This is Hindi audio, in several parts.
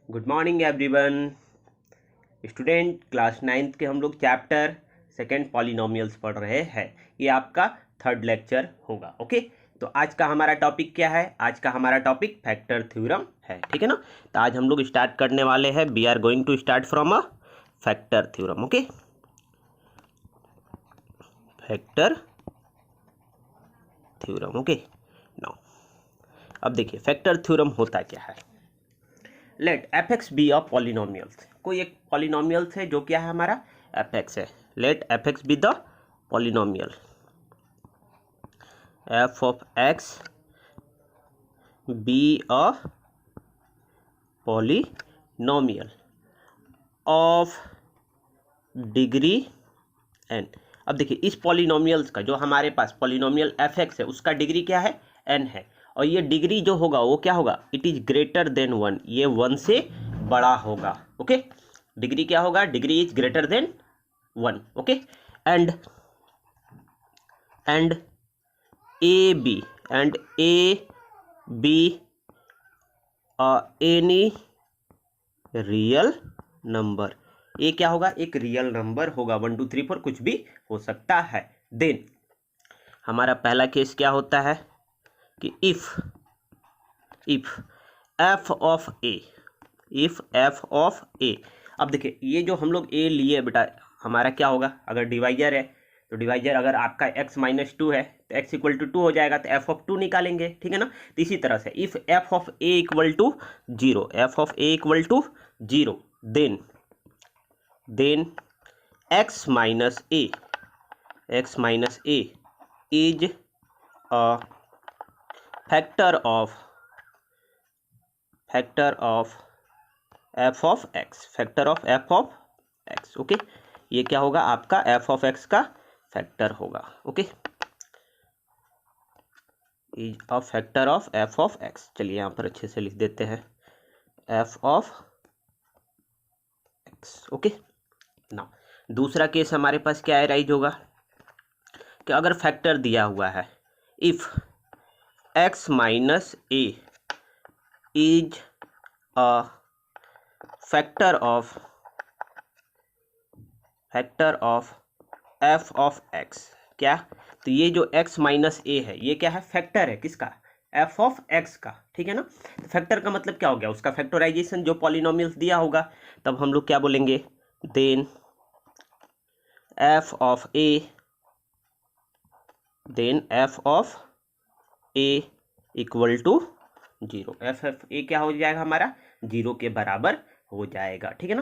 Good morning everyone. Student, class 9th के हम लोग चैप्टर सेकेंड पॉलिनोमियल्स पढ़ रहे हैं। ये आपका थर्ड लेक्चर होगा। ओके, तो आज का हमारा टॉपिक क्या है? आज का हमारा टॉपिक फैक्टर थ्योरम है, ठीक है ना। तो आज हम लोग स्टार्ट करने वाले हैं। We are going to start from a factor theorem. Okay, factor theorem. Okay, now अब देखिए फैक्टर थ्योरम होता क्या है। Let f x be a polynomials. कोई एक पॉलिनोमियल्स है जो क्या है हमारा एफ एक्स है। Let f x be the polynomial. F of x be a polynomial of degree n. अब देखिए इस पॉलिनोमियल्स का जो हमारे पास पॉलिनोमियल एफ एक्स है उसका डिग्री क्या है? एन है। और ये डिग्री जो होगा वो क्या होगा? It is greater than 1। ये 1 से बड़ा होगा। ओके, डिग्री क्या होगा? Degree is greater than 1। Okay, and A be any real number. ये क्या होगा? एक रियल नंबर होगा। 1 2 3 4 कुछ भी हो सकता है। देन हमारा पहला केस क्या होता है कि इफ एफ ऑफ ए। अब देखिए ये जो हम लोग ए लिए बेटा, हमारा क्या होगा? अगर डिवाइजर है तो डिवाइजर अगर आपका x माइनस 2 है तो x इक्वल टू 2 हो जाएगा, तो f ऑफ 2 निकालेंगे, ठीक है ना। तो इसी तरह से if f of a equal to 0, then x minus a is a factor of f of x। Okay, ये क्या होगा? आपका f ऑफ x का फैक्टर होगा। Okay, is a factor of f of x। चलिए यहाँ पर अच्छे से लिख देते हैं f ऑफ x। ओके, ना दूसरा केस हमारे पास क्या राइज होगा कि अगर फैक्टर दिया हुआ है if x minus a is a factor of f of x। क्या? तो ये जो x माइनस a है ये क्या है? फैक्टर है किसका? f ऑफ x का, ठीक है ना। तो फैक्टर का मतलब क्या हो गया? उसका फैक्टराइजेशन जो पॉलिनोमियल्स दिया होगा, तब हम लोग क्या बोलेंगे? Then f of a equal to 0। F a क्या हो जाएगा? हमारा 0 के बराबर हो जाएगा, ठीक है ना।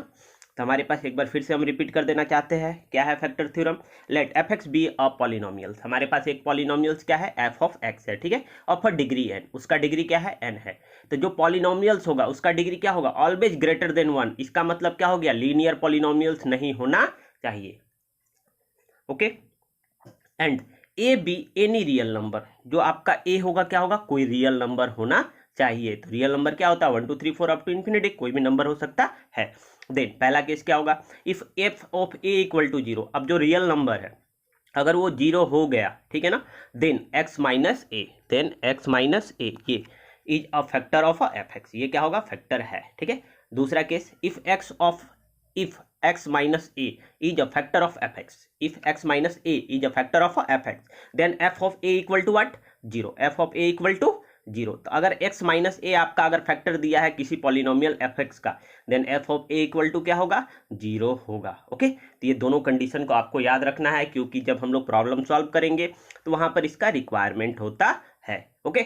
तो हमारे पास एक बार फिर से हम रिपीट कर देना चाहते हैं, क्या है factor theorem. Let f x be a polynomials. हमारे पास एक पॉलिनोमियल्स क्या है? एफ ऑफ एक्स है, ठीक है। और फॉर डिग्री एन, उसका डिग्री क्या है? एन है। तो जो पॉलिनोमियल्स होगा उसका डिग्री क्या होगा? Always greater than 1। इसका मतलब क्या हो गया? लीनियर पॉलिनोमियल्स नहीं होना चाहिए। Okay, and A be any real number. जो आपका ए होगा क्या होगा? कोई रियल नंबर होना चाहिए। तो रियल नंबर क्या होता है? 1 2 3 4 अप टू इन्फिनिटी, कोई भी नंबर हो सकता है। देन पहला केस क्या होगा? If f of a equal to 0। अब जो रियल नंबर है अगर वो 0 हो गया, ठीक है ना, देन x माइनस ए ये is a factor of F x. ये क्या होगा? फैक्टर है, ठीक है। दूसरा case if x minus a is a factor of fx. If x minus a is a factor of fx, then f of a equal to what? 0. f of a equal to 0। तो अगर x माइनस ए आपका अगर फैक्टर दिया है किसी पॉलिनोमियल fx का, then f of a equal to क्या होगा? 0 होगा। ओके, तो ये दोनों कंडीशन को आपको याद रखना है, क्योंकि जब हम लोग प्रॉब्लम सॉल्व करेंगे तो वहां पर इसका रिक्वायरमेंट होता है। ओके,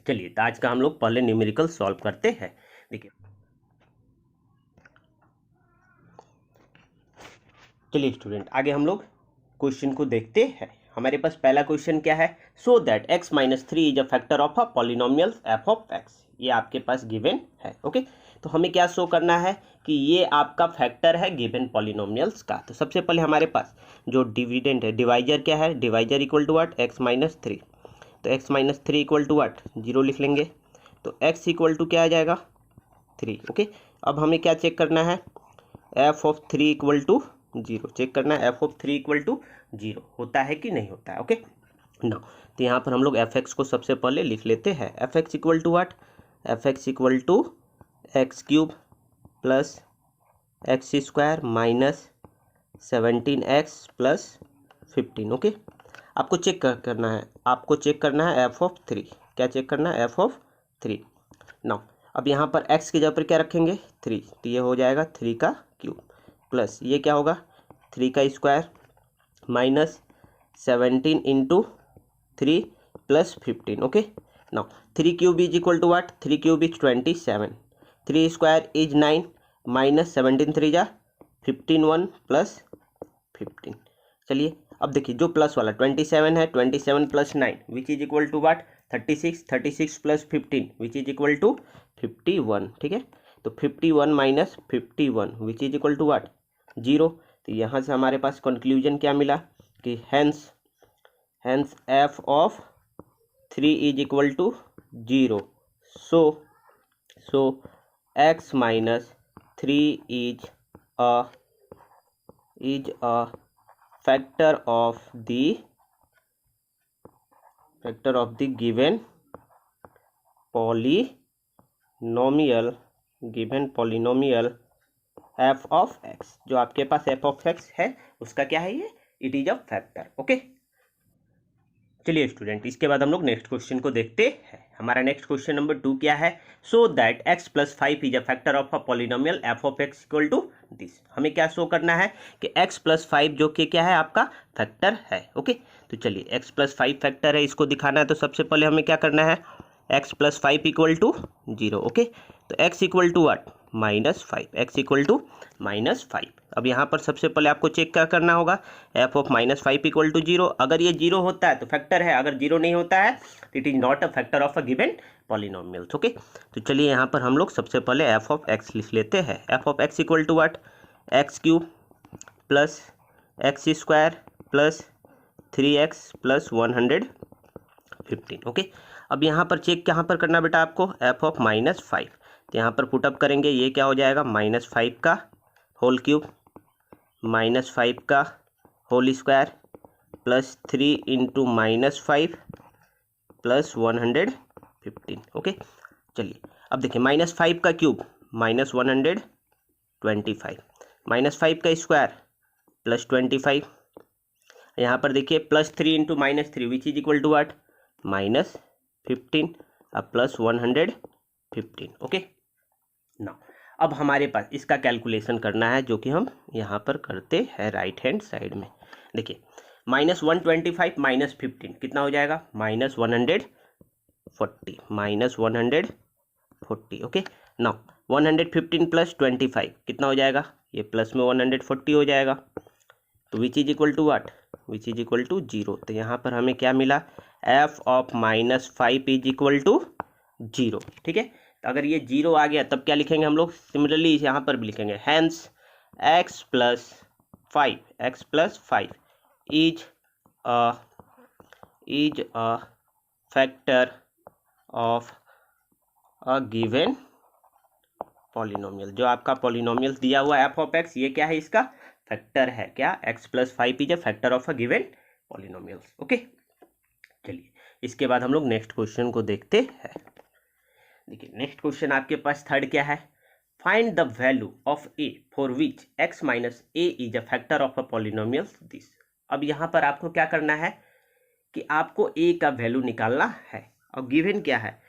चलिए तो आज का हम लोग पहले न्यूमेरिकल सॉल्व करते हैं। देखिए चलिए स्टूडेंट, आगे हम लोग क्वेश्चन को देखते हैं। हमारे पास पहला क्वेश्चन क्या है? So that x minus 3 is a factor of a polynomial f of x। ये आपके पास गिवन है। ओके, तो हमें क्या शो करना है कि ये आपका फैक्टर है गिवन पॉलिनोमियल्स का। तो सबसे पहले हमारे पास जो डिविडेंड है, डिवाइजर क्या है? Divisor equal to what? x minus 3। तो x minus 3 equal to what? 0 लिख लेंगे। तो x इक्वल टू क्या आ जाएगा? 3। ओके, अब हमें क्या चेक करना है? f of 3 equal to 0 check करना है। f ऑफ 3 इक्वल टू 0 होता है कि नहीं होता है। ओके, नो, तो यहाँ पर हम लोग एफ एक्स को सबसे पहले लिख लेते हैं। F x equal to what? F x equal to x cube plus x square minus 17x plus 15। Okay, आपको चेक करना है, आपको चेक करना है एफ ऑफ 3। क्या चेक करना है? F of 3। नाउ अब यहाँ पर x की जगह पर क्या रखेंगे? 3, तो ये हो जाएगा 3 का क्यूब प्लस ये क्या होगा? 3 का square minus 17 into 3 plus 15। Okay, now 3 cube is equal to what? 3 cube is 27, 3 square is 9 minus 17 3 जा 15 1 प्लस 15। चलिए अब देखिए जो प्लस वाला 27 है, 27 plus 9 which is equal to what? 36, 36 plus 15 which is equal to 51। ठीक है, तो 51 minus 51 which is equal to what? 0। तो यहाँ से हमारे पास कंक्लूजन क्या मिला कि hence f of 3 is equal to 0। So x minus 3 is a factor of the given polynomial f of x। जो आपके पास f of x है उसका क्या है? ये it is a factor. Okay, चलिए स्टूडेंट, इसके बाद हम लोग नेक्स्ट क्वेश्चन को देखते हैं। हमारा नेक्स्ट क्वेश्चन नंबर 2 क्या है? So that x plus 5 is a factor of a polynomial f of x equal to this. हमें क्या शो करना है कि x प्लस 5 जो कि क्या है? आपका फैक्टर है। ओके, तो चलिए x प्लस 5 फैक्टर है, इसको दिखाना है। तो सबसे पहले हमें क्या करना है? x plus 5 equal to 0। Okay, तो x equal to what? -5। x equal to -5। अब यहाँ पर सबसे पहले आपको चेक क्या करना होगा? f of -5 equal to 0। अगर ये 0 होता है तो फैक्टर है, अगर 0 नहीं होता है तो it is not a factor of a given polynomials. Okay, तो चलिए यहाँ पर हम लोग सबसे पहले f ऑफ x लिख लेते हैं। f of x equal to what? X cube plus x square plus 3x plus 115। Okay, अब यहाँ पर चेक कहाँ पर करना बेटा आपको? f of -5। तो यहाँ पर पुटअप करेंगे, ये क्या हो जाएगा? -5 का होल क्यूब -5 का whole square plus 3 into -5 plus 115। Okay, चलिए अब देखिए -5 का क्यूब -125, -5 का स्क्वायर प्लस 25। यहाँ पर देखिए plus 3 into -3 which is equal to what? -15 अब प्लस 115। ओके, नाउ अब हमारे पास इसका कैलकुलेशन करना है, जो कि हम यहाँ पर करते हैं राइट हैंड साइड में। देखिए -125 -15 कितना हो जाएगा? -140 -140। ओके, नाउ 115 प्लस 25 कितना हो जाएगा? ये प्लस में 140 हो जाएगा। तो which is equal to what? Which is equal to 0। तो यहाँ पर हमें क्या मिला? f of -5 is equal to 0। ठीक है, तो अगर ये 0 आ गया तब क्या लिखेंगे हम लोग? सिमिलरली यहाँ पर भी लिखेंगे hence x plus 5 is a factor of a given polynomial. जो आपका पॉलिनोमियल दिया हुआ f ऑफ x, ये क्या है? इसका फैक्टर है। क्या? x plus 5 is a factor of a given polynomials. Okay, चलिए इसके बाद हम लोग नेक्स्ट क्वेश्चन को देखते हैं। देखिए नेक्स्ट क्वेश्चन आपके पास थर्ड क्या है? Find the value of a for which x minus a is a factor of a polynomial this. अब यहाँ पर आपको क्या करना है कि आपको a का वैल्यू निकालना है। और गिवन क्या है?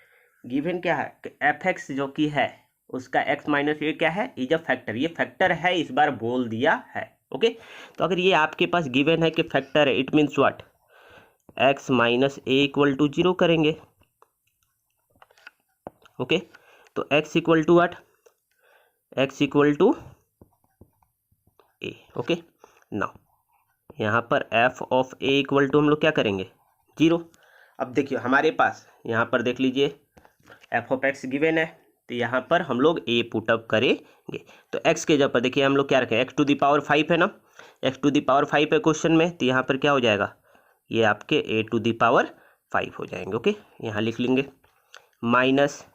गिवन क्या है कि f(x) जो कि है उसका x माइनस ए क्या है? Is a factor. ये फैक्टर है, इस बार बोल दिया है। ओके, तो अगर ये आपके पास गिवन है कि फैक्टर है, it means what? x minus a equal to 0 करेंगे। ओके, तो x equal to what? x equal to a. Okay, now यहाँ पर f of a equal to हम लोग क्या करेंगे? 0। अब देखिए हमारे पास यहाँ पर देख लीजिए f ऑफ x गिवन है, तो यहाँ पर हम लोग a पुटअप करेंगे। तो x के जगह पर देखिए हम लोग क्या रखें? x टू द पावर 5 है ना, x टू द पावर 5 है क्वेश्चन में, तो यहाँ पर क्या हो जाएगा? ये आपके a टू द पावर 5 हो जाएंगे। ओके, यहाँ लिख लेंगे माइनस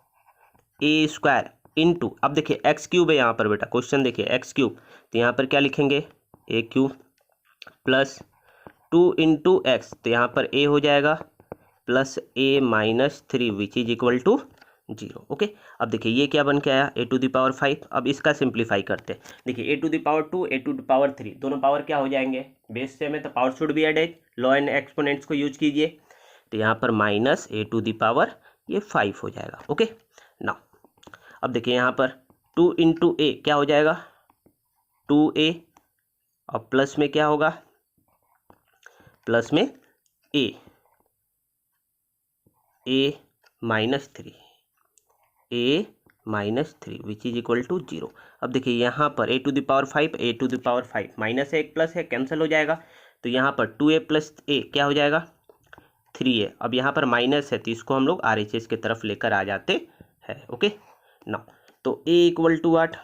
ए स्क्वायर इंटू, अब देखिए एक्स क्यूब है यहाँ पर बेटा, क्वेश्चन देखिए एक्स क्यूब, तो यहाँ पर क्या लिखेंगे? A cube plus 2 into x, तो यहाँ पर ए हो जाएगा plus a minus 3 which is equal to 0। Okay, अब देखिए ये क्या बन के आया a टू द पावर 5। अब इसका सिंप्लीफाई करते हैं। देखिए a to the power 2 a to the power 3 दोनों पावर क्या हो जाएंगे, बेस सेम है तो power should be added, law and exponents को यूज कीजिए। तो यहाँ पर minus a to the power ये 5 हो जाएगा। ओके नाउ अब देखिए यहाँ पर 2 इंटू ए क्या हो जाएगा 2a, और प्लस में क्या होगा, प्लस में a minus 3 a minus 3 which is equal to 0। अब देखिए यहाँ पर a to the power 5 a to the power 5 minus है एक प्लस है कैंसिल हो जाएगा, तो यहाँ पर 2a प्लस a क्या हो जाएगा 3a। अब यहाँ पर माइनस है तो इसको हम लोग RHS की तरफ लेकर आ जाते हैं। ओके ना, तो a equal to 8,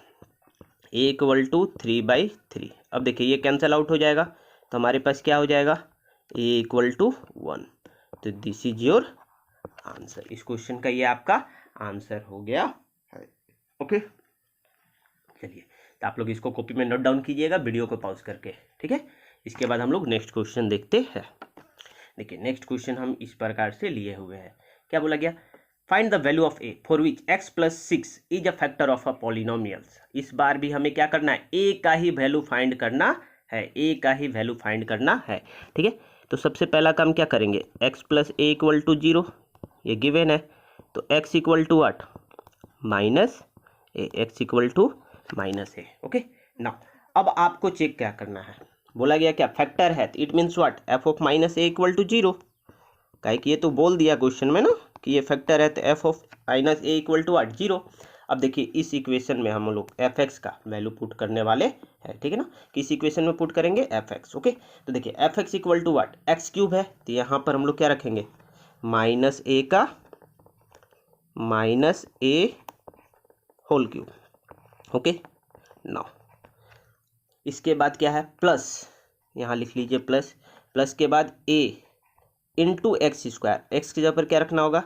a equal to 3/3। अब देखिए ये कैंसिल आउट हो जाएगा तो हमारे पास क्या हो जाएगा a इक्वल टू 1। तो दिस इज योर आंसर। इस क्वेश्चन का ये आपका आंसर हो गया है। ओके चलिए, तो आप लोग इसको कॉपी में नोट डाउन कीजिएगा वीडियो को पॉज करके, ठीक है। इसके बाद हम लोग नेक्स्ट क्वेश्चन देखते हैं। देखिए नेक्स्ट क्वेश्चन हम इस प्रकार से लिए हुए हैं। क्या बोला गया, find the value of A for which x plus 6 is a factor of a polynomials. इस बार भी हमें क्या करना है, a का ही वैल्यू फाइंड करना है, a का ही वैल्यू फाइंड करना है, ठीक है। तो सबसे पहला काम क्या करेंगे, x plus a equal to 0, ये गिवन है, तो x equal to 8 minus a, x equal to minus a. Okay now अब आपको चेक क्या करना है, बोला गया क्या फैक्टर है, तो it means what, f of minus a equal to 0। काहे कि ये तो बोल दिया क्वेश्चन में ना कि ये फैक्टर है, तो f of minus a equal to 8 0। अब देखिए इस इक्वेशन में हम लोग fx का वैल्यू पुट करने वाले हैं, ठीक है ना। किस इक्वेशन में पुट करेंगे, fx। ओके तो देखिए fx equal to what, x cube है, तो यहाँ पर हम लोग क्या रखेंगे माइनस ए का माइनस ए होल क्यूब। ओके नाउ इसके बाद क्या है प्लस, यहाँ लिख लीजिए प्लस, प्लस के बाद a into x square, x की जगह पर क्या रखना होगा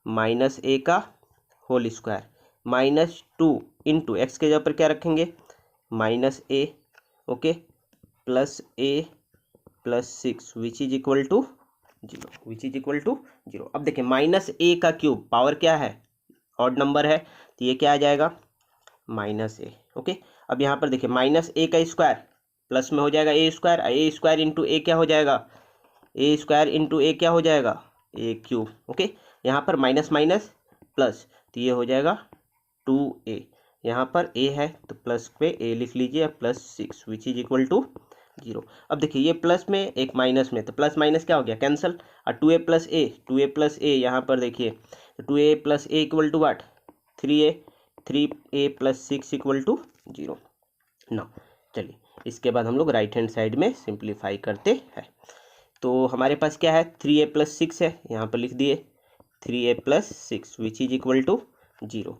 माइनस ए का whole square, minus 2 into x के जगह पर क्या रखेंगे minus a, okay plus a plus 6 which is equal to 0, which is equal to 0। अब देखिए माइनस ए का क्यूब पावर क्या है, ऑड नंबर है, तो ये क्या आ जाएगा माइनस ए। ओके अब यहाँ पर देखिए माइनस ए का स्क्वायर प्लस में हो जाएगा ए स्क्वायर इंटू ए क्या हो जाएगा, ए स्क्वायर इंटू ए क्या हो जाएगा ए क्यूब। ओके यहाँ पर माइनस माइनस प्लस, तो ये हो जाएगा 2a, यहाँ पर a है तो प्लस पे a लिख लीजिए, plus 6 which is equal to 0। अब देखिए ये प्लस में एक माइनस में, तो प्लस माइनस क्या हो गया कैंसल, और 2a प्लस ए यहाँ पर देखिए, तो 2a plus a equal to what 3a, 3a plus 6 equal to 0 ना। चलिए इसके बाद हम लोग राइट हैंड साइड में सिंप्लीफाई करते हैं। तो हमारे पास क्या है 3a प्लस 6 है, यहाँ पर लिख दिए 3a plus 6 which is equal to 0।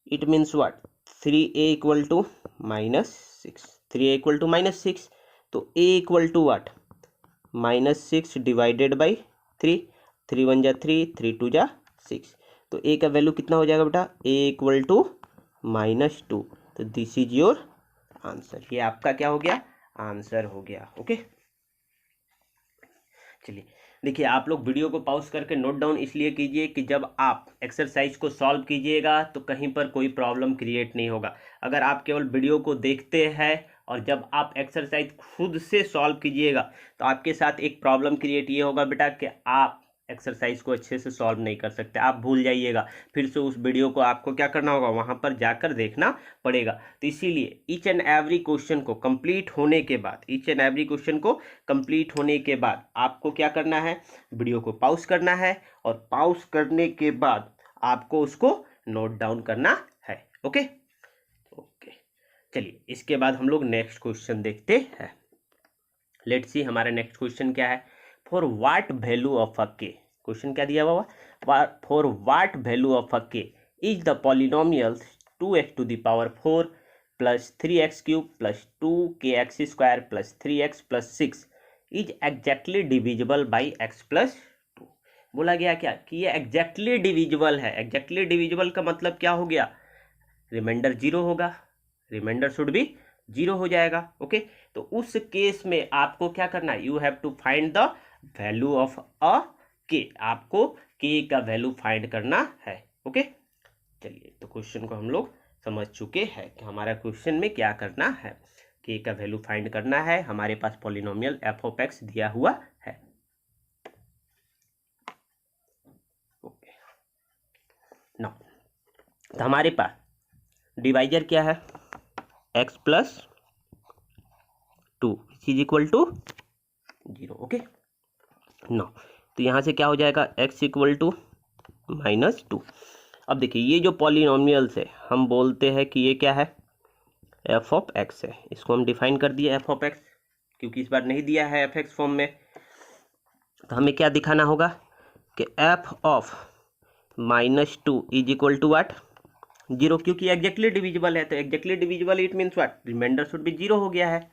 It means what 3a equal to minus 6, 3a equal to minus 6, तो a equal to what minus 6 divided by 3, 3 1 जा 3, 3 2 जा 6, तो a का वैल्यू कितना हो जाएगा बेटा a इक्वल टू माइनस 2। तो दिस इज योर आंसर, ये आपका क्या हो गया आंसर हो गया। ओके चलिए देखिए आप लोग वीडियो को पॉज करके नोट डाउन इसलिए कीजिए कि जब आप एक्सरसाइज को सॉल्व कीजिएगा तो कहीं पर कोई प्रॉब्लम क्रिएट नहीं होगा। अगर आप केवल वीडियो को देखते हैं और जब आप एक्सरसाइज खुद से सॉल्व कीजिएगा तो आपके साथ एक प्रॉब्लम क्रिएट ये होगा बेटा कि आप एक्सरसाइज को अच्छे से सॉल्व नहीं कर सकते, आप भूल जाइएगा, फिर से उस वीडियो को आपको क्या करना होगा वहाँ पर जाकर देखना पड़ेगा। तो इसीलिए ईच एंड एवरी क्वेश्चन को कंप्लीट होने के बाद, ईच एंड एवरी क्वेश्चन को कंप्लीट होने के बाद आपको क्या करना है, वीडियो को पॉज करना है और पॉज करने के बाद आपको उसको नोट डाउन करना है। ओके ओके चलिए इसके बाद हम लोग नेक्स्ट क्वेश्चन देखते हैं। लेट्स सी हमारा नेक्स्ट क्वेश्चन क्या है, for what value of a k, question क्या दिया हुआ, for what value of a k is the polynomial 2x to the power 4 plus 3x cube plus 2kx square plus 3x plus 6 is exactly divisible by x plus 2। बोला गया क्या कि ये एग्जैक्टली डिविजिबल है। एग्जैक्टली डिविजिबल का मतलब क्या हो गया, रिमाइंडर 0 होगा, रिमाइंडर शुड भी 0 हो जाएगा। ओके तो उस केस में आपको क्या करना है, you have to find the value of a k, आपको के का वैल्यू फाइंड करना है। ओके, चलिए तो क्वेश्चन को हम लोग समझ चुके हैं कि हमारा क्वेश्चन में क्या करना है, के का वैल्यू फाइंड करना है। हमारे पास पॉलिनोमियल एफ ऑफ एक्स दिया हुआ है। ओके, नाउ तो हमारे पास डिवाइजर क्या है, x plus 2 is equal to 0। Okay, now तो यहाँ से क्या हो जाएगा, x इक्वल टू -2। अब देखिए ये जो पॉलिनोमियल्स है हम बोलते हैं कि ये क्या है, एफ ऑफ एक्स है। इसको हम डिफाइन कर दिए एफ ऑफ एक्स, क्योंकि इस बार नहीं दिया है एफ एक्स फॉर्म में। तो हमें क्या दिखाना होगा कि f of -2 is equal to what, 0, क्योंकि एग्जैक्टली डिविजिबल है। तो exactly divisible it means what, remainder should be 0 हो गया है।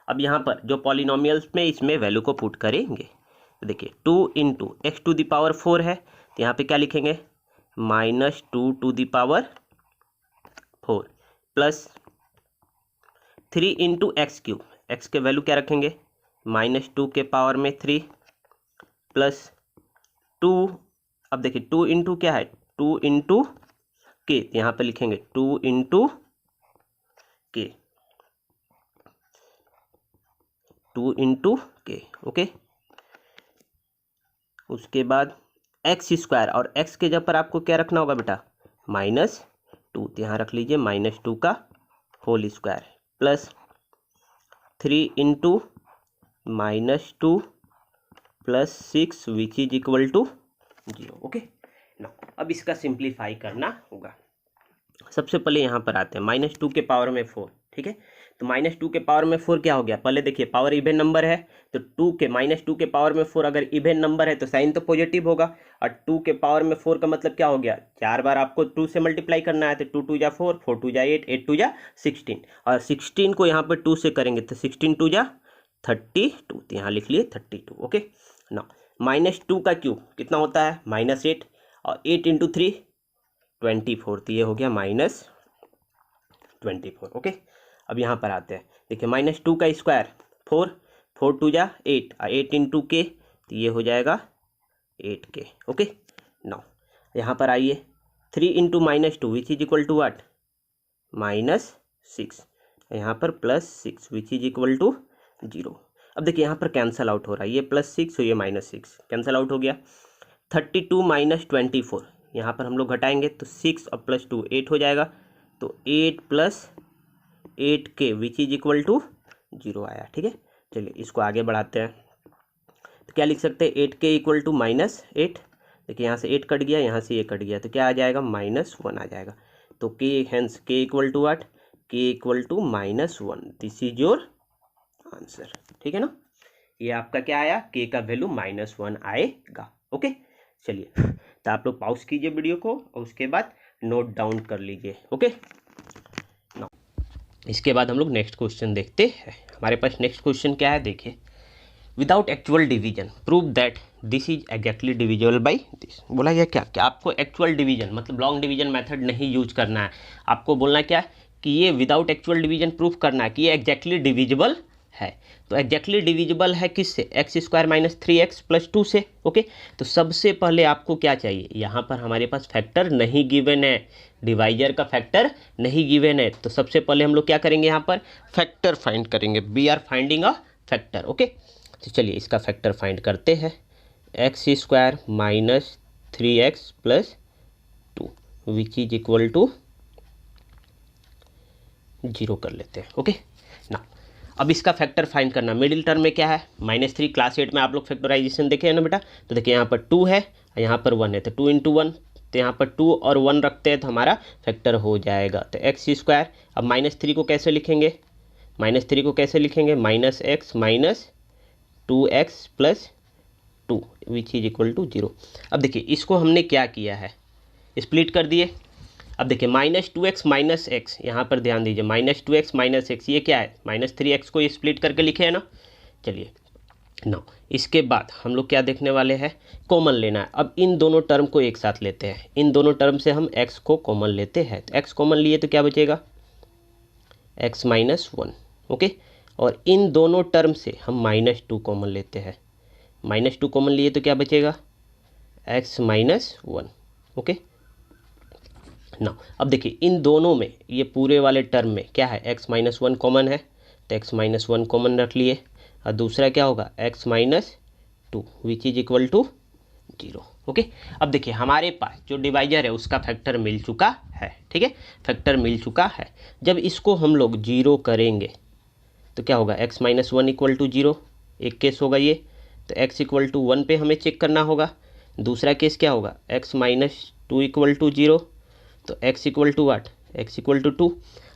अब यहाँ पर जो पॉलिनोमियल्स में इसमें वैल्यू को पुट करेंगे, तो देखिए 2 into x to the power 4 है, तो यहाँ पे क्या लिखेंगे, -2 to the power 4 plus 3 into x cube, x के वैल्यू क्या रखेंगे, -2 के पावर में 3 प्लस 2। अब देखिए 2 इंटू क्या है, 2 इंटू के, यहाँ पे लिखेंगे 2 इंटू के, 2 इंटू के। ओके, उसके बाद एक्स स्क्वायर, और एक्स के जगह पर आपको क्या रखना होगा बेटा, -2, तो यहाँ रख लीजिए -2 का whole square plus 3 into -2 plus 6 which is equal to 0। Okay, ना अब इसका सिंप्लीफाई करना होगा। सबसे पहले यहाँ पर आते हैं -2 के पावर में 4, ठीक है। तो -2 के पावर में 4 क्या हो गया, पहले देखिए पावर इवन नंबर है, तो -2 के पावर में 4 अगर इवन नंबर है तो साइन तो पॉजिटिव होगा, और 2 के पावर में 4 का मतलब क्या हो गया, 4 बार आपको 2 से मल्टीप्लाई करना है, तो 2 2 जा 4, 4 2 जा 8, 8 2 जा 16, और 16 को यहाँ पर 2 से करेंगे तो 16 2 जा 32, तो यहाँ लिख लिए 32। ओके, ना -2 का क्यूब कितना होता है, -8, और 8 इंटू 3 24, तो ये हो गया -24। ओके, अब यहाँ पर आते हैं, देखिए -2 का स्क्वायर 4, 4 2 जा 8, 8 इंटू के, तो ये हो जाएगा 8k। ओके, नाउ यहाँ पर आइए 3 into -2 which is equal to what, -6, यहाँ पर +6 विच इज इक्वल टू 0। अब देखिए यहाँ पर कैंसल आउट हो रहा है, ये +6 और ये -6 कैंसल आउट हो गया। 32 - 24 यहाँ पर हम लोग घटाएंगे तो 6 और +2 8 हो जाएगा, तो 8 + 8k which is equal to 0 आया। ठीक है, चलिए इसको आगे बढ़ाते हैं। तो क्या लिख सकते हैं, 8k इक्वल टू -8, देखिए यहाँ से 8 कट गया, यहाँ से ये कट गया, तो क्या आ जाएगा, -1 आ जाएगा। तो k hence k equal to what, k equal to -1, this is your answer. ठीक है ना, ये आपका क्या आया, k का वैल्यू -1 आएगा। ओके, चलिए तो आप लोग पॉज कीजिए वीडियो को और उसके बाद नोट डाउन कर लीजिए। ओके, इसके बाद हम लोग नेक्स्ट क्वेश्चन देखते हैं। हमारे पास नेक्स्ट क्वेश्चन क्या है, देखिए, without actual division prove that this is exactly divisible by this. बोला गया क्या, कि आपको एक्चुअल डिवीजन मतलब लॉन्ग डिवीजन मेथड नहीं यूज करना है, आपको बोलना क्या है कि ये विदाउट एक्चुअल डिवीजन प्रूफ करना है कि ये एग्जैक्टली डिविजिबल है। तो एग्जैक्टली डिविजिबल है किससे, x² - 3x + 2 से। ओके, तो सबसे पहले आपको क्या चाहिए, यहाँ पर हमारे पास फैक्टर नहीं गिवन है, डिवाइजर का फैक्टर नहीं गिवन है, तो सबसे पहले हम लोग क्या करेंगे, यहाँ पर फैक्टर फाइंड करेंगे। We are finding a factor. Okay, तो चलिए इसका फैक्टर फाइंड करते हैं। x² - 3x + 2 which is equal to 0 कर लेते हैं। ओके, ना अब इसका फैक्टर फाइंड करना, मिडिल टर्म में क्या है, -3। क्लास 8 में आप लोग फैक्टराइजेशन देखे हैं ना बेटा, तो देखिए यहाँ पर 2 है, यहाँ पर 1 है, तो 2 × 1, तो यहाँ पर 2 और 1 रखते हैं तो हमारा फैक्टर हो जाएगा। तो x², अब -3 को कैसे लिखेंगे, -3 को कैसे लिखेंगे, -x - 2x + 2 which is equal to 0। अब देखिए इसको हमने क्या किया है, स्प्लिट कर दिए। अब देखिए -2x - x, यहाँ पर ध्यान दीजिए, -2x - x ये क्या है, -3x को स्प्लिट करके लिखे है ना। चलिए ना, इसके बाद हम लोग क्या देखने वाले हैं, कॉमन लेना है। अब इन दोनों टर्म को एक साथ लेते हैं, इन दोनों टर्म से हम x को कॉमन लेते हैं, तो x कॉमन लिए तो क्या बचेगा, x - 1। ओके, और इन दोनों टर्म से हम -2 कॉमन लेते हैं, -2 कॉमन लिए तो क्या बचेगा, x - 1। ओके, ना अब देखिए इन दोनों में ये पूरे वाले टर्म में क्या है, x माइनस वन कॉमन है तो x माइनस वन कॉमन रख लिए, और दूसरा क्या होगा x minus two which is equal to 0। Okay, अब देखिए हमारे पास जो डिवाइजर है उसका फैक्टर मिल चुका है, ठीक है, फैक्टर मिल चुका है। जब इसको हम लोग 0 करेंगे तो क्या होगा, x minus one equal to 0, एक केस होगा ये, तो x इक्वल टू 1 पे हमें चेक करना होगा। दूसरा केस क्या होगा, x minus two equal to 0, तो x equal to what, x equal to 2।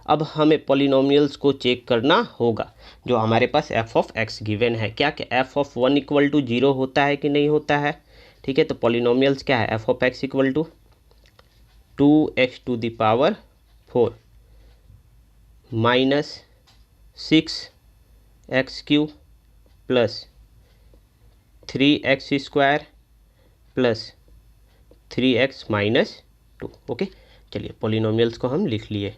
अब हमें पॉलिनोमियल्स को चेक करना होगा जो हमारे पास f ऑफ x गिवन है, क्या कि f ऑफ 1 इक्वल टू 0 होता है कि नहीं होता है, ठीक है। तो पॉलिनोमियल्स क्या है, f of x equal to 2x to the power 4 minus 6x cube plus 3x square plus 3x minus 2। Okay, चलिए पॉलिनोमियल्स को हम लिख लिए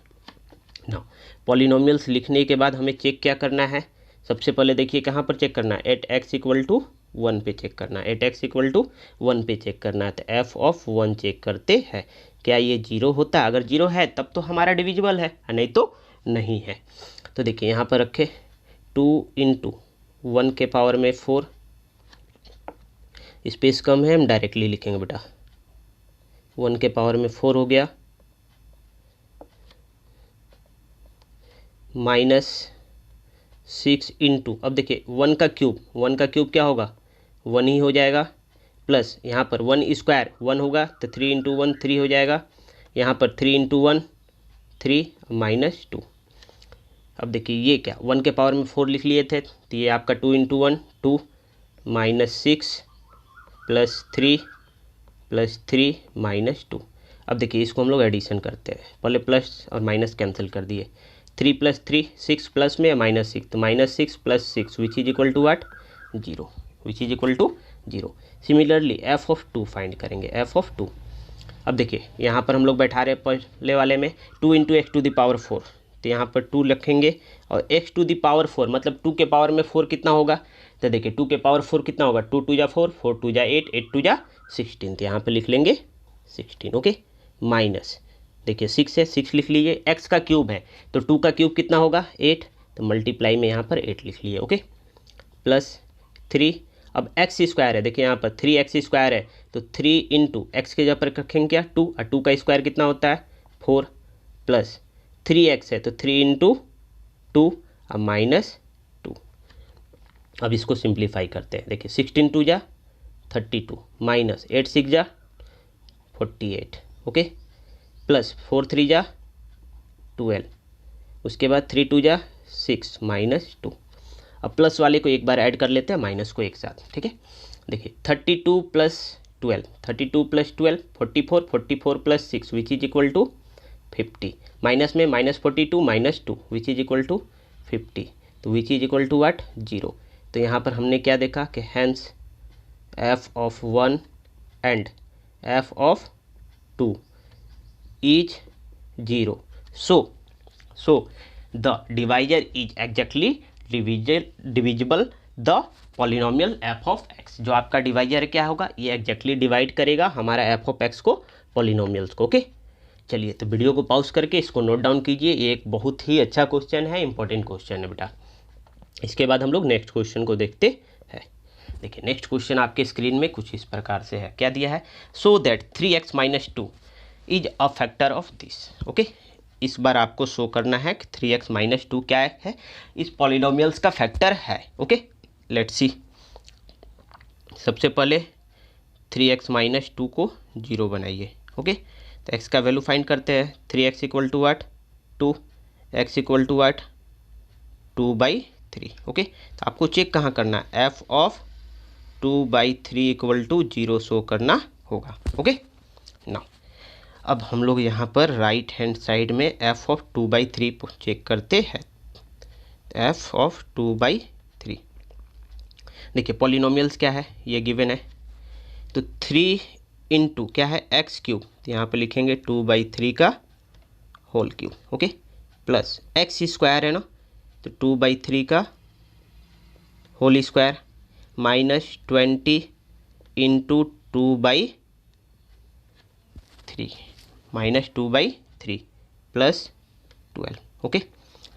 ना। पॉलिनोमियल्स लिखने के बाद हमें चेक क्या करना है, सबसे पहले देखिए कहाँ पर चेक करना है, एट x इक्वल टू 1 पे चेक करना है, एट x इक्वल टू 1 पे चेक करना है। तो f ऑफ 1 चेक करते हैं, क्या ये 0 होता है, अगर 0 है तब तो हमारा डिविजिबल है, नहीं तो नहीं है। तो देखिए यहाँ पर रखे 2 इंटू 1 के पावर में 4, स्पेस कम है हम डायरेक्टली लिखेंगे बेटा, 1 के पावर में 4 हो गया, माइनस 6 इंटू, अब देखिए 1 का क्यूब क्या होगा, 1 ही हो जाएगा, प्लस यहाँ पर 1 स्क्वायर 1 होगा तो 3 इंटू 1 3 हो जाएगा, यहाँ पर 3 इंटू 1 3 माइनस 2। अब देखिए ये क्या, 1 के पावर में 4 लिख लिए थे तो ये आपका 2 इंटू 1 2 माइनस 6 प्लस 3 माइनस 2। अब देखिए इसको हम लोग एडिशन करते हैं, पहले प्लस और माइनस कैंसिल कर दिए, 3 प्लस 3 6 प्लस में माइनस 6, तो minus 6 plus 6 which is equal to what, 0, which is equal to 0। Similarly f of 2 find करेंगे, f ऑफ 2। अब देखिए यहाँ पर हम लोग बैठा रहे पहले वाले में 2 into x to the power 4, तो यहाँ पर 2 लिखेंगे, और x टू द पावर 4 मतलब 2 के पावर में 4 कितना होगा, तो देखिए 2 के पावर 4 कितना होगा, 2 2 जा 4, 4 2 जा 8, 8 2 जा 16, तो यहाँ पर लिख लेंगे 16। ओके, माइनस देखिए 6 है, 6 लिख लीजिए, x का क्यूब है तो 2 का क्यूब कितना होगा 8, तो मल्टीप्लाई में यहाँ पर 8 लिख लिए। ओके, प्लस 3, अब x स्क्वायर है, देखिए यहाँ पर 3x स्क्वायर है तो 3 इंटू एक्स के जगह पर रखेंगे क्या 2, और 2 का स्क्वायर कितना होता है 4, प्लस 3x है तो 3 इंटू 2 और माइनस 2। अब इसको सिंप्लीफाई करते हैं, देखिए 16 2 जा 32 माइनस 8 6 जा 48। ओके, प्लस 4 3 जा 12, उसके बाद 3 2 जा 6 माइनस 2। अब प्लस वाले को एक बार ऐड कर लेते हैं, माइनस को एक साथ, ठीक है। देखिए 32 plus 12, 32 plus 12 44, 44 plus 6 which is equal to 50, minus में minus 42 minus 2 which is equal to 50, तो which is equal to what 0। तो यहाँ पर हमने क्या देखा कि hence f of 1 and f of 2 is 0, so the divisor is exactly divisible the polynomial f of x। जो आपका डिवाइजर क्या होगा, ये एग्जैक्टली डिवाइड करेगा हमारा f ऑफ x को, पॉलिनोमियल्स को। ओके, चलिए तो वीडियो को पॉज करके इसको नोट डाउन कीजिए, ये एक बहुत ही अच्छा क्वेश्चन है, इंपॉर्टेंट क्वेश्चन है बेटा। इसके बाद हम लोग नेक्स्ट क्वेश्चन को देखते हैं। देखिए नेक्स्ट क्वेश्चन आपके स्क्रीन में कुछ इस प्रकार से है, क्या दिया है, so that 3x minus 2 is a factor of this. Okay, इस बार आपको शो करना है कि 3x माइनस 2 क्या है, इस पॉलिनोमियल्स का फैक्टर है। Okay, let's see. सबसे पहले 3x माइनस 2 को 0 बनाइए। ओके, तो x का वैल्यू फाइंड करते हैं, 3x equal to what 2, x equal to what 2/3। Okay, तो आपको चेक कहाँ करना है, f of 2/3 equal to 0 show करना होगा। ओके, नाउ अब हम लोग यहाँ पर राइट हैंड साइड में f ऑफ 2/3 चेक करते हैं, f ऑफ 2/3। देखिए पॉलिनोमियल्स क्या है, ये गिवन है, तो 3 इंटू क्या है x क्यूब, तो यहाँ पे लिखेंगे 2/3 का whole cube. Okay, plus x square है ना, तो 2/3 का whole square minus 20 into 2/3 -2/3 plus 12। Okay,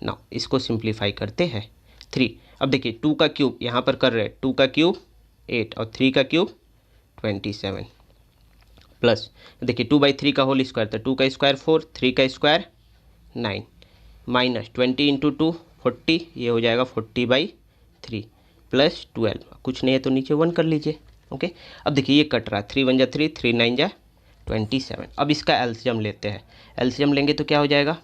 now इसको सिंप्लीफाई करते हैं 3। अब देखिए 2 का क्यूब यहाँ पर कर रहे हैं, 2 का क्यूब 8 और 3 का क्यूब 27 प्लस देखिए 2/3 का होल स्क्वायर, तो 2 का स्क्वायर 4, 3 का स्क्वायर 9 माइनस 20 इंटू 2 40, ये हो जाएगा 40/3 प्लस 12। कुछ नहीं है तो नीचे 1 कर लीजिए। ओके, अब देखिए ये कट रहा है, 3 × 1 = 3, 3 × 9 = 27। अब इसका एलसीएम लेते हैं, एलसीएम लेंगे तो क्या हो जाएगा,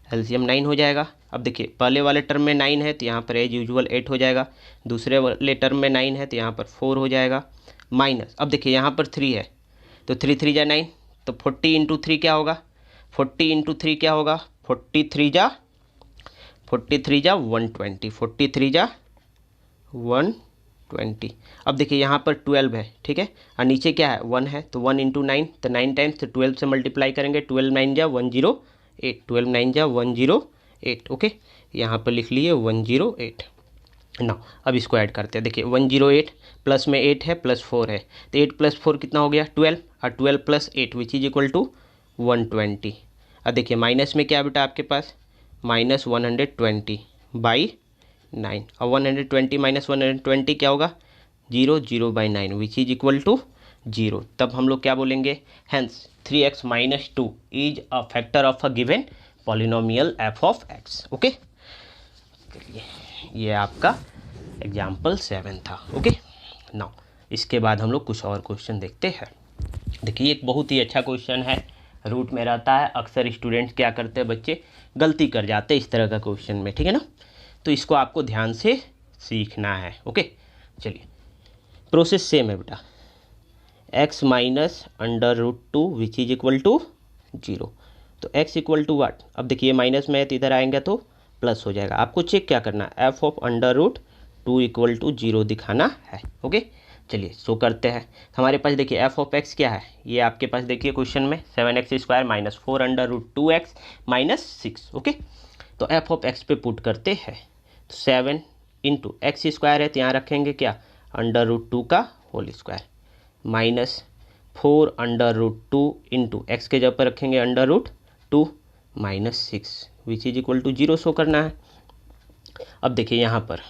एलसीएम 9 हो जाएगा। अब देखिए पहले वाले टर्म में 9 है तो यहाँ पर एज यूजुअल 8 हो जाएगा, दूसरे वाले टर्म में 9 है तो यहाँ पर 4 हो जाएगा, माइनस अब देखिए यहाँ पर 3 है तो 3 3 × 9, तो 40 × 3 क्या होगा, 40 × 3 क्या होगा, 43 × 120, 43 × 120। अब देखिए यहाँ पर 12 है, ठीक है, और नीचे क्या है 1 है, तो 1 × 9, तो 9 टाइम्स, तो 12 से मल्टीप्लाई करेंगे, 12 × 9 = 108, 12 × 9 = 108। ओके, यहाँ पर लिख लिए 108। ना अब इसको ऐड करते हैं, देखिए 108 प्लस में 8 है प्लस 4 है, तो 8 + 4 कितना हो गया 12, और 12 + 8 विच इज इक्वल टू 120। अब देखिए माइनस में क्या बेटा आपके पास -120/9, और 120 - 120 क्या होगा 0, 0/9 विच इज इक्वल टू 0। तब हम लोग क्या बोलेंगे, hence 3x - 2 is a factor of a given polynomial f of x। Okay, चलिए ये आपका एग्जाम्पल 7 था। ओके, नाउ इसके बाद हम लोग कुछ और क्वेश्चन देखते हैं। देखिए एक बहुत ही अच्छा क्वेश्चन है, रूट में रहता है, अक्सर स्टूडेंट्स क्या करते हैं, बच्चे गलती कर जाते हैं इस तरह का क्वेश्चन में, ठीक है ना, तो इसको आपको ध्यान से सीखना है। ओके, चलिए प्रोसेस सेम है बेटा, x - √2 which is equal to 0, तो x इक्वल टू वाट, अब देखिए माइनस में है तो इधर आएंगे तो प्लस हो जाएगा। आपको चेक क्या करना है, f ऑफ √2 इक्वल टू 0 दिखाना है। ओके, चलिए शो करते हैं। हमारे पास देखिए f ऑफ x क्या है, ये आपके पास देखिए क्वेश्चन में 7x² - 4 √2x - 6। ओके, तो f ऑफ x पे पुट करते हैं, तो 7 × x² है तो यहाँ रखेंगे क्या √2 का whole square, minus 4 √2 into x के जगह पर रखेंगे √2 - 6 which is equal to 0 show करना है। अब देखिए यहाँ पर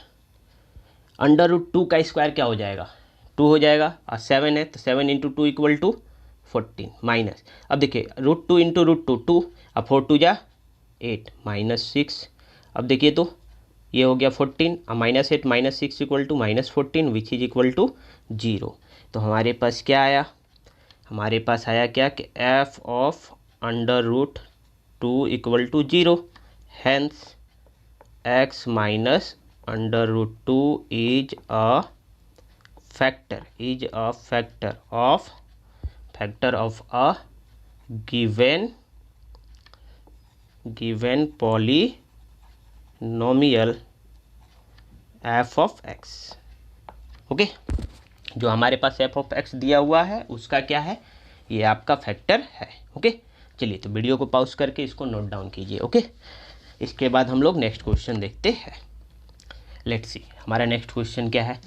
√2 का स्क्वायर क्या हो जाएगा 2 हो जाएगा, और 7 है तो 7 × 2 इक्वल टू 14 माइनस, अब देखिए √2 × √2 2, अब 4 2 = 8 -6, अब देखिए तो ये हो गया 14 और -8 - 6 equal to -14 which is equal to 0। तो हमारे पास क्या आया, हमारे पास आया क्या कि f of √2 equal to 0, hence x - √2 is a factor of a given polynomial f of x। Okay, जो हमारे पास f ऑफ x दिया हुआ है उसका क्या है, ये आपका फैक्टर है। ओके, चलिए तो वीडियो को पॉज करके इसको नोट डाउन कीजिए। ओके, इसके बाद हम लोग नेक्स्ट क्वेश्चन देखते हैं। लेट्स सी हमारा नेक्स्ट क्वेश्चन क्या है,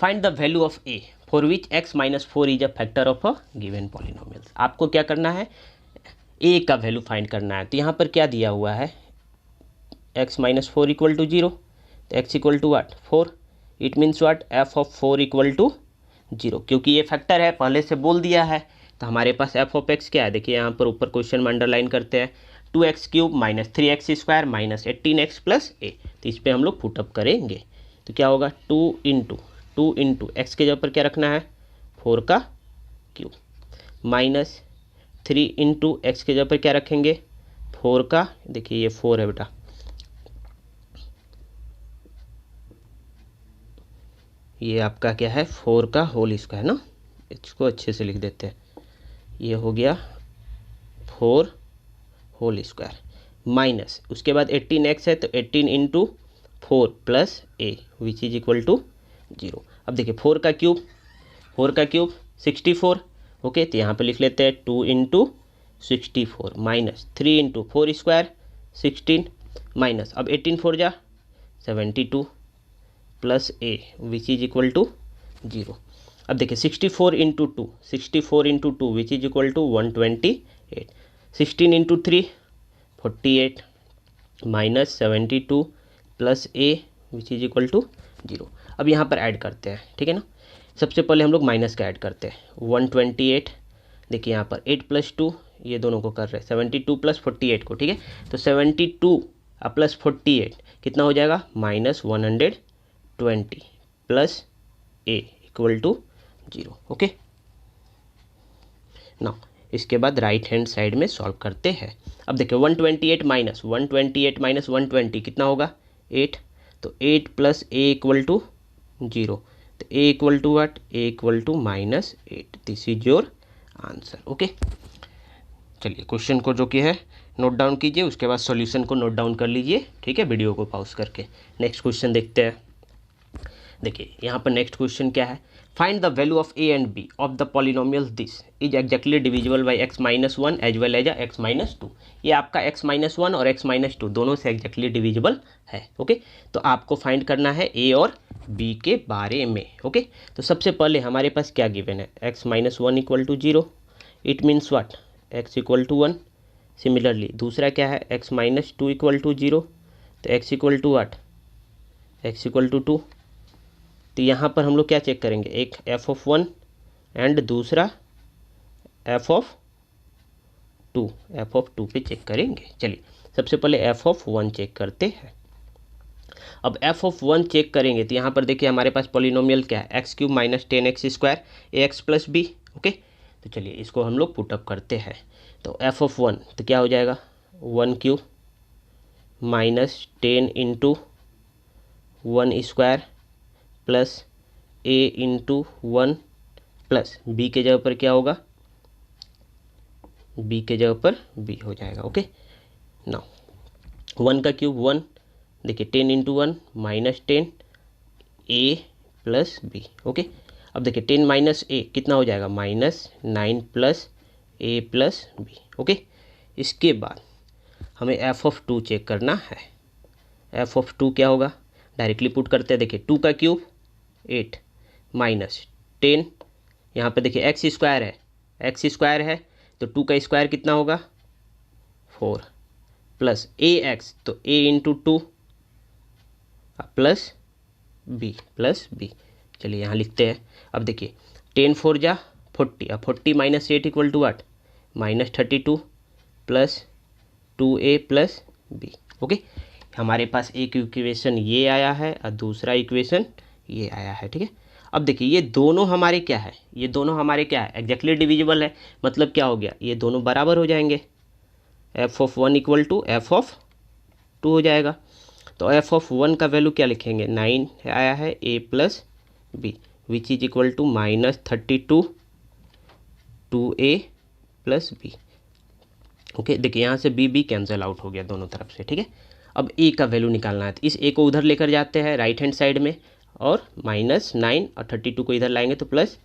find the value of a for which x - 4 is a factor of a given polynomial. आपको क्या करना है, a का वैल्यू फाइंड करना है। तो यहाँ पर क्या दिया हुआ है x - 4 इक्वल टू 0, तो x equal to what 4, it means what f of 4 equal to 0, क्योंकि ये फैक्टर है पहले से बोल दिया है। तो हमारे पास f ऑफ x क्या है, देखिए यहाँ पर ऊपर क्वेश्चन में अंडरलाइन करते हैं, 2x³ - 3x² - 18x + a। तो इस पर हम लोग पुटअप करेंगे तो क्या होगा 2 × x के जगह पर क्या रखना है 4 का क्यूब, माइनस 3 × x के जगह पर क्या रखेंगे 4 का, देखिए ये 4 है बेटा, ये आपका क्या है 4 का होल स्क्वायर ना, इसको अच्छे से लिख देते हैं, ये हो गया 4 होल स्क्वायर, माइनस उसके बाद 18x है तो 18 × 4 + a which is equal to 0। अब देखिए 4 का क्यूब 64। ओके, तो यहाँ पे लिख लेते हैं 2 × 64 माइनस 3 × 4 स्क्वायर 16 माइनस, अब 18 4 = 72 + a which is equal to 0। अब देखिए 64 × 2 which is equal to 128। 16 into 3 48 minus 72 plus a which is equal to 0। अब यहाँ पर ऐड करते हैं, ठीक है ना। सबसे पहले हम लोग माइनस का ऐड करते हैं, 128, देखिए यहाँ पर 8 प्लस 2, ये दोनों को कर रहे हैं 72 प्लस 48 को, ठीक है। तो 72 प्लस 48 कितना हो जाएगा, minus 120 plus a equal to 0। Okay, ना इसके बाद राइट हैंड साइड में सॉल्व करते हैं। अब देखिए 128 माइनस 120 कितना होगा, 8। तो 8 प्लस ए इक्वल टू 0। तो a equal to what, a equal to minus 8। This is your answer. Okay, चलिए क्वेश्चन को जो कि है नोट डाउन कीजिए, उसके बाद सॉल्यूशन को नोट डाउन कर लीजिए, ठीक है, वीडियो को पॉज करके। नेक्स्ट क्वेश्चन देखते हैं। देखिए यहाँ पर नेक्स्ट क्वेश्चन क्या है, find the value of a and b of the polynomial this is exactly divisible by x minus 1 as well as x minus 2। ये आपका एक्स माइनस 1 और एक्स माइनस 2 दोनों से एग्जैक्टली डिविजिबल है। ओके, तो आपको फाइंड करना है ए और बी के बारे में। ओके, तो सबसे पहले हमारे पास क्या गिवन है, x minus 1 equal to 0, it means what, x equal to 1। Similarly दूसरा क्या है, एक्स माइनस 2 इक्वल टू 0, तो x equal to what, x equal to 2। तो यहाँ पर हम लोग क्या चेक करेंगे, एक एफ ऑफ 1 एंड दूसरा एफ ऑफ 2, एफ ऑफ 2 पे चेक करेंगे। चलिए सबसे पहले एफ ऑफ 1 चेक करते हैं। अब एफ ऑफ 1 चेक करेंगे तो यहाँ पर देखिए हमारे पास पॉलिनोमियल क्या है, x cube minus 10x square a x plus b. Okay, तो चलिए इसको हम लोग पुटअप करते हैं। तो एफ ऑफ 1 तो क्या हो जाएगा, 1 cube minus 10 into 1 square plus a into 1 plus b के जगह पर क्या होगा, बी के जगह पर बी हो जाएगा। ओके, नाउ 1 का क्यूब 1, देखिए 10 इंटू 1 माइनस 10 ए प्लस बी। ओके, अब देखिए 10 माइनस ए कितना हो जाएगा, minus 9 plus a plus b. Okay, इसके बाद हमें एफ ऑफ 2 चेक करना है। एफ ऑफ 2 क्या होगा, डायरेक्टली पुट करते हैं। देखिए 2 का क्यूब 8 माइनस 10, यहाँ पे देखिए एक्स स्क्वायर है, एक्स स्क्वायर है तो 2 का स्क्वायर कितना होगा, 4 प्लस ए एक्स, तो ए इंटू 2 प्लस बी। चलिए यहाँ लिखते हैं। अब देखिए 10 4 जा 40, अब 40 minus 8 equal to what, minus 32 plus 2a plus b. Okay, हमारे पास एक इक्वेशन ये आया है और दूसरा इक्वेशन ये आया है, ठीक है। अब देखिए ये दोनों हमारे क्या है, ये दोनों हमारे क्या है, एग्जैक्टली डिविजिबल है। मतलब क्या हो गया, ये दोनों बराबर हो जाएंगे। F of 1 equal to f of 2 हो जाएगा। तो एफ ऑफ 1 का वैल्यू क्या लिखेंगे, 9 आया है a plus b which is equal to minus 32 2a plus b. Okay, देखिए यहाँ से बी कैंसिल आउट हो गया दोनों तरफ से, ठीक है। अब ए का वैल्यू निकालना है, तो इस ए को उधर लेकर जाते हैं राइट हैंड साइड में, और माइनस 9 और 32 को इधर लाएंगे तो plus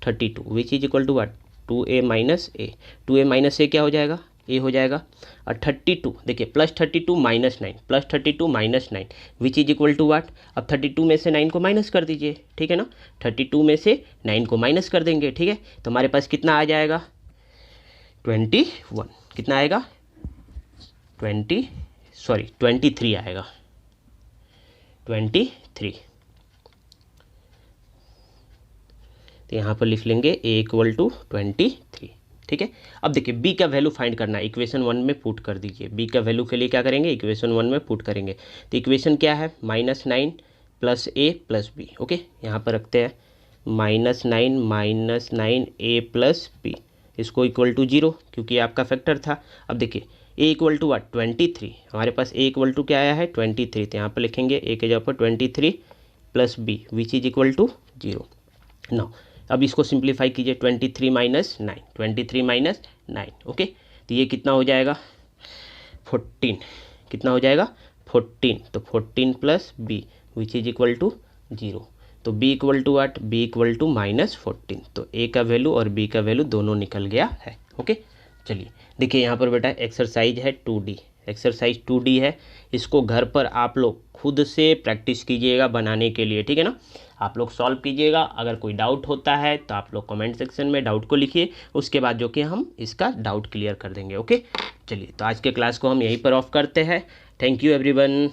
32 which is equal to what, 2a minus a. 2a minus a क्या हो जाएगा, ए हो जाएगा। और 32 देखिए plus 32 minus 9, plus 32 minus 9 which is equal to what. अब 32 में से 9 को माइनस कर दीजिए, ठीक है ना। 32 में से 9 को माइनस कर देंगे, ठीक है। तो हमारे पास कितना आ जाएगा, 21। कितना आएगा, 23 आएगा, 23। तो यहाँ पर लिख लेंगे a इक्वल टू 23, ठीक है। अब देखिए b का वैल्यू फाइंड करना है, इक्वेशन 1 में पुट कर दीजिए। b का वैल्यू के लिए क्या करेंगे, इक्वेशन 1 में पुट करेंगे। तो इक्वेशन क्या है, -9 plus a plus b. Okay, यहाँ पर रखते हैं -9 a प्लस बी, इसको इक्वल टू 0 क्योंकि आपका फैक्टर था। अब देखिए a इक्वल टू वाट, 23। हमारे पास a इक्वल टू क्या आया है, 23। तो यहाँ पर लिखेंगे a के जगह पर 23 plus b which is equal to 0। Now अब इसको सिंप्लीफाई कीजिए, 23 माइनस 9। ओके, तो ये कितना हो जाएगा, 14। कितना हो जाएगा, 14। तो 14 plus b which is equal to 0। तो b equal to what, b equal to -14। तो a का वैल्यू और b का वैल्यू दोनों निकल गया है। ओके, चलिए देखिए यहाँ पर बेटा एक्सरसाइज है 2D, एक्सरसाइज 2D है, इसको घर पर आप लोग खुद से प्रैक्टिस कीजिएगा बनाने के लिए, ठीक है ना। आप लोग सॉल्व कीजिएगा, अगर कोई डाउट होता है तो आप लोग कमेंट सेक्शन में डाउट को लिखिए, उसके बाद जो कि हम इसका डाउट क्लियर कर देंगे। ओके, चलिए तो आज के क्लास को हम यहीं पर ऑफ करते हैं। Thank you everyone.